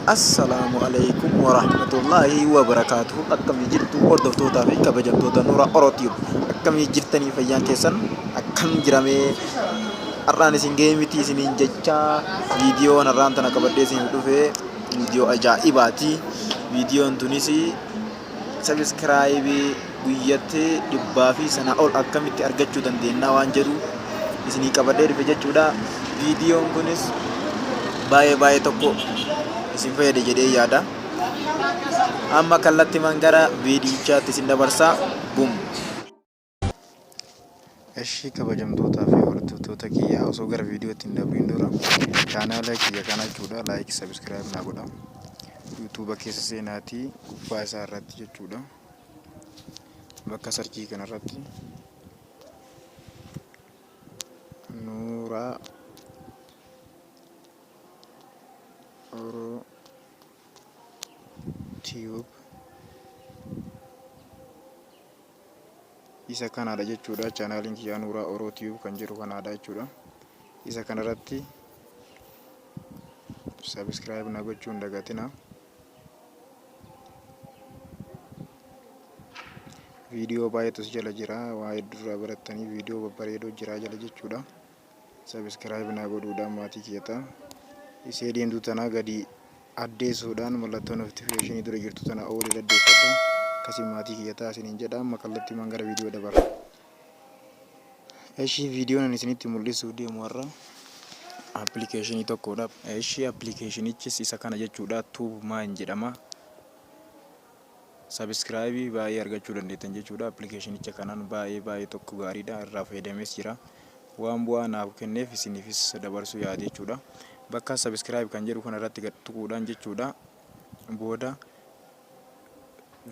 Assalamualaikum warahmatullahi wabarakatuh. Akkam jirtu hordoftootaa fi kabajamtoota Nuura Orootiif. Akkam jirtanii fayyaan keessan akkam jiramee har'aan isin ga'ee miti isiniin jecha viidiyoon har'aan tana qabadhee isin dhufee viidiyoo ajaa'ibaati. Viidiyoon tunis sabiskiraayibii guyyattee dhibbaa fi sanaa ol akkamitti argachuu dandeenya waan jedhu isinii qabadhee dhufe jechuudha. Viidiyoon kunis baay'ee tokko isin fayyada jedhee yaada. Amma kallattiman gara viidiyichaatti isin dabarsaa. Bum. Eshi kabajamtootaa fi hordoftoota kiyyaa osoo gara viidiyootti hin dabriin dura chaanaala kiyya kana jechuudha laayik sabiskiraayib naa godha. Yuutuuba keessa seenaatii gubbaa isaa irratti jechuudha. Bakka sarchii kanarratti Nuura Orootiif isa kanaadha jechuudha. Chaanaaliin kiyyaa Nuura Orootiif kan jedhu kanaadha jechuudha. Isa kanarratti sabiskiraayib na gochuun dagatina. Viidiyoo baay'eetus jala jira. Waa'ee dura barattanii viidiyoo babbareedoo jira jala jechuudha. Sabiskiraayib na godhuudhaan maatii kiyyataa. Isee deemtu tana gadi addeessuudhaan mallattoo notifiikeeshinii dura jirtu tana olii dhaddeeffadha. Akkasii maatii kiyyataa isiniin jedha. Amma kallattiimaan gara viidiyoo dabarra. Eshi viidiyoon ani isinitti mul'isuu deemu har'a appilikeeshinii tokkodha. Eshi appilikeeshinichis isa kana jechuudha. Tuubmaan jedhama. Sabiskiraayibii baay'ee argachuu dandeettan jechuudha. Appilikeeshinicha kanaan baay'ee tokko gaariidha. Irraa fayyadamees jira. Waan bu'aa naaf kenneef isiniifis dabarsuu yaade jechuudha. Bakka sabiskiraayib kan jedhu kanarratti gad tuquudhaan jechuudha. Booda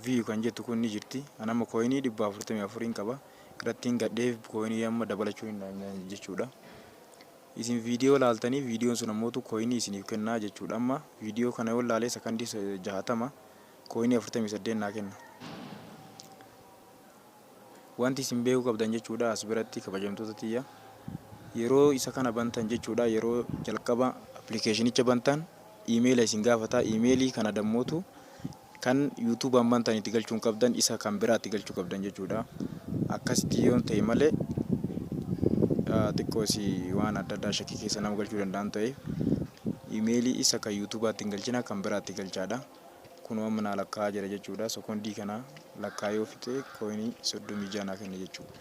view kan jettu kun ni jirti. Anama kooyinii 144 qaba. Irrattiin gadhee kooyinii amma dabalachuu hin dandeenye jechuudha. Isin viidiyoo laaltanii viidiyoon sun ammoo kooyinii isiniif kennaa jechuudha. Amma viidiyoo kana yoo laalee sakandii 60 kooyinii 48 naa kenna. Wanti isin beekuu qabdan jechuudha as biratti kabajamtoota tiyya. Yeroo isa kana bantan jechuudha, yeroo jalqaba appilikeeshinicha bantan iimeela isin gaafata. Iimeelii kana dammootu kan yuutuubaan bantan itti galchuun qabdan isa kan biraatti galchuu qabdan jechuudha. Akkasitti yoo ta'e malee xiqqoosi waan adda addaa shakkii keessa nama galchuu danda'an ta'eef iimeelii isa kan yuutuubaatti hin galchina kan biraatti galchaadha. Kun amma naa lakkaa'aa jira jechuudha. Sekondii kana lakkaa yoo fixe kooyinii 36 naa kenna jechuudha.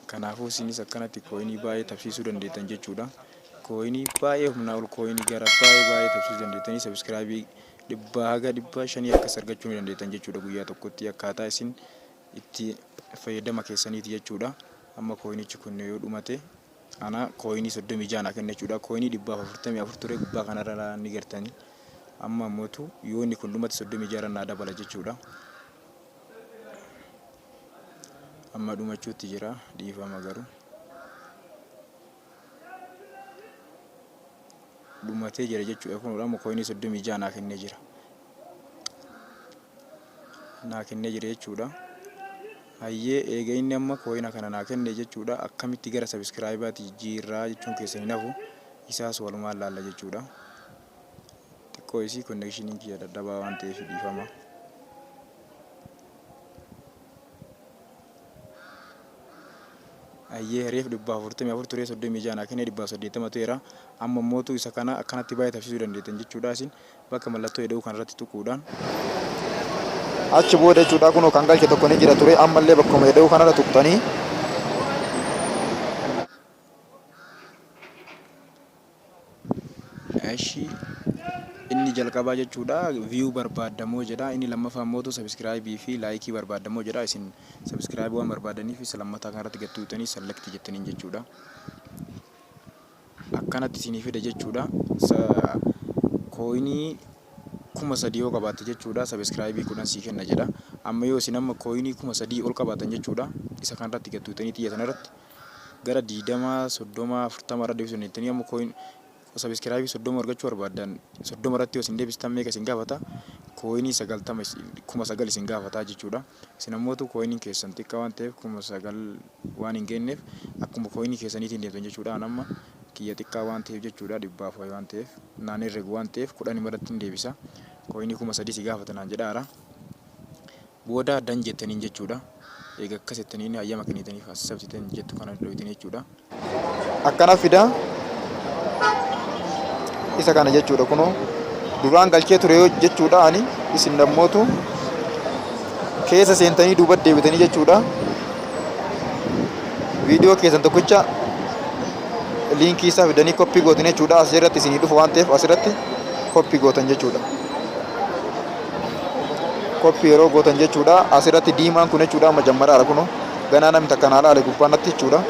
Kanaafuu isinis akkanatti kooyinii baay'ee tabsiisuu dandeettan jechuudha. Kooyinii baay'ee humnaa ol kooyinii gara baay'ee tabsiisuu dandeettanii sabiskiraayibii 100 haga 500 akkas argachuu ni dandeettan jechuudha. Guyyaa tokkotti akkaataa isin itti fayyadama keessaniiti jechuudha. Amma kooyinichi kun yoo dhumate ana kooyinii 36 naa kenna jechuudha. Kooyinii 144 ture gubbaa kanarra ni gartanii. Amma ammoo yoo inni kun dhumate 36 naa dabala jechuudha. Amma dhumachuutti jira dhiifama garuu. Dhumatee jira jechuudha. Kun amma kooyinii 36 naa kennee jira. Naa kennee jira jechuudha. Hayyee eega inni amma kooyina kana naa kennee jechuudha. Akkamitti gara sabiskiraayibaatti jijjiirraa jechuun keessanii nafu isaas walumaan laalla jechuudha. Xiqqoo isii konneekshiniin kiyya dadhabaa waan ta'eef dhiifama. Hayyee reef 144 ture 36 naa kennee 180 ta'eera. Amma mootu isa kana akkanatti baay'ee tabsiisuu dandeettan jechuudha. Isin bakka mallattoo heduu kanarratti tuquudhaan achi booda jechuudha kunoo kan galche tokko ni jira ture. Ammallee bakkuma heduu kanarra tuqxanii eshi inni jalqabaa jechuudha view barbaadamoo jedha. Inni lammaffaa mootu sabiskiraayibii fi laayikii barbaadamoo jedha. Isin sabiskiraayibii waan barbaadaniif isa lammataa kanarratti gad tuqxanii select jettaniin jechuudha. Akkanatti isinii fida jechuudha. Kooyinii 3,000 yoo qabaatte jechuudha sabiskiraayibii 10 sii kenna jedha. Amma yoo isin amma kooyinii 3,000 ol qabaatan jechuudha isa kanarratti gad tuqxanii xiyya sanarratti gara 20 30 40 irra deebisuu dandeettanii. Amma kooyinii sabiskiraayibii 30 argachuu barbaadan 30 irratti yoo isin deebistan meeqa isin gaafata? Kooyinii 9,000 isin gaafata jechuudha. Isin ammootu kooyiniin keessan xiqqaa waan ta'eef 9,000 waan hin geenyeef akkuma kooyinii keessaniitiin deemtan jechuudha. Amma kiyya xiqqaa waan ta'eef jechuudha, 100 waan ta'eef naan herregu waan ta'eef 10 irratti hin deebisa. Koinii 3,000 si gaafata naan jedhaara. Booda dan jettaniin jechuudha. Egaa akkas jettaniin hayyama kennitaniif sabsitan jettu kana dho'itin jechuudha. Akkana fida isa kana jechuudha. Kunoo duraan galchee ture jechuudha. Ani isin nammootu keessa seentanii duuba deebitanii jechuudha. Viidiyoo keessan tokkicha liinkii isaa fidanii koppii gootan jechuudha. Asirratti isinii dhufa waan ta'eef asirratti koppii gootan jechuudha. Koppii yeroo gootan jechuudha. Asirratti diimaan kun jechuudha majammaraadha. Kunoo ganaa namni takka naa laale gubbaanatti jechuudha.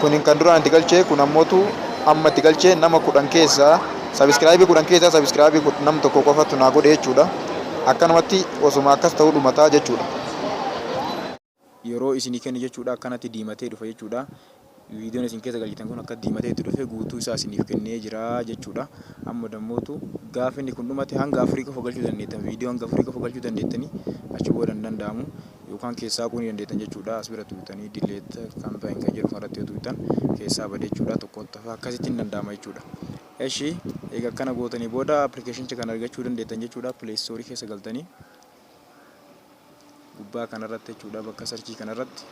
Kun kan duraan itti galchee, kun ammootu amma itti galchee nama 10 keessaa sabiskiraayibii 10 keessaa sabiskiraayibii nam tokko qofatu naa godhe jechuudha. Akkanumatti osuma akkas ta'uu dhumataa jechuudha. Yeroo isinii kennu jechuudha akkanatti diimatee dhufa jechuudha. Viidiyoon isin keessa galchitan kun akka diimatee itti dhufe guutuu isaa isiniif kennee jira jechuudha. Amma dammootu gaafa inni kun dhumate hanga 4 qofa galchuu dandeettan. Viidiyoo hanga 4 qofa galchuu dandeettanii achi booda hin danda'amu. Yookaan keessaa quunii dandeettan jechuudha. As bira tuutanii dileet kaampaayin kan jedhu kanarratti yoo tuutan keessaa bade jechuudha. Tokkoon tafa akkasitti hin danda'ama jechuudha. Eshi egaa kana gootanii booda appilikeeshinicha kan argachuu dandeettan jechuudha. Play Store keessa galtanii gubbaa kanarratti jechuudha, bakka sarchii kanarratti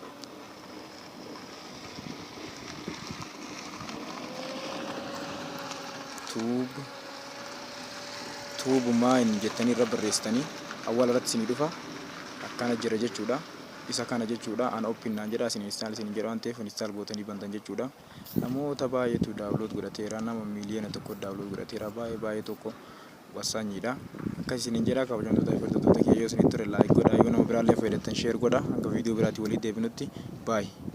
tuubu maayin jettanii irra barreessitanii awwaala irratti isinii dhufa akkana jira jechuudha. Isa kana jechuudha ana oppinnaan jedha isin install isin jedha waan ta'eef install gootanii bantan jechuudha. Namoota baay'eetu daawunlood godhateera, nama miiliyoona tokko daawunlood godhateera, baay'ee tokko wasaanyiidha. Akkas isin jedha kabajamtoota firdatoota kiyya yoo isinitti tole like godhaa, yoo nama biraallee fayyadatan share godhaa. Hanga viidiyoo biraatti walitti deebinutti baay'ee